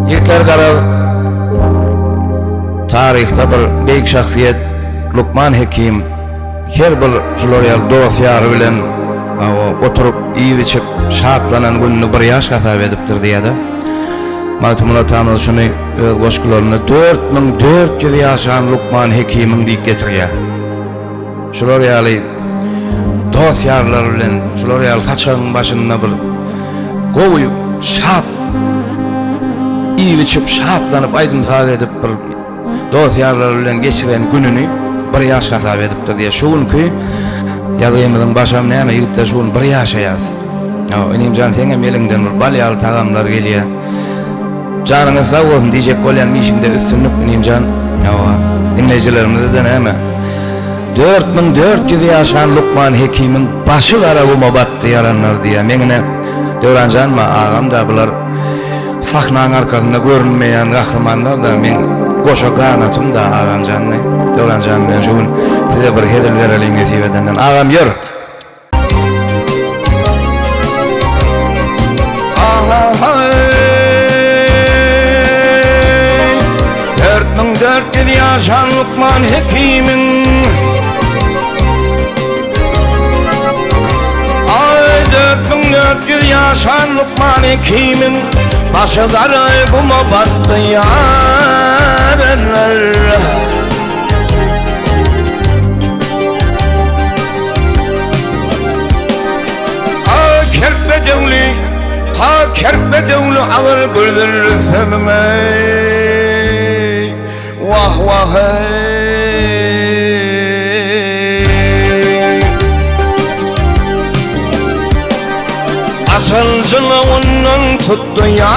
Yigitler garal tarihte bir beyik şahsiyet Lukman Hekim her bir joloriyal dosyar bilen oturup iyi içip şaatlanan gününü bir yaş hasap ediptir diýdi. Matumuna tanıl şunu öz goşgularyny 4400 yaşan Lukman Hekimiň diýip getirýär. Joloriyal dosyarlar bilen joloriyal saçagyň başynda bir gowy şaat iyi içip şaatlanyp aýdym edip bir dosyarlar bilen geçiren gününü bir yaş hasap edipdir diye. Şu günkü ýazgymyzyň başam näme ýigitler şunu bir ýaşaýas. Inimcan seňe meliňden bir balýaly tagamlar gelýär. Janyňyz sag bolsun diýjek bolýan mişinde üstünlük inimcan. Dinleýijilerimizden näme 4400 ýaşan Lukman Hekimiň başy gara buma batdy yaranlar diýe. Meňne Döwranjanma agam da bular sahnanyň arkasynda görünmeýän gahrymanlar da men goşa ganatym da agam janny. Döwranjan men şu gün size bir hedel bereliň nesip edenden. Agam ýör. 4400 ýaşan Lukman Hekimiň ay 4400 ýaşan Lukman Hekimiň başy gara buma batdy ýaranlar. Kerpe devli ağır güldür sevmey vah vah asıl cılığından tuttu ya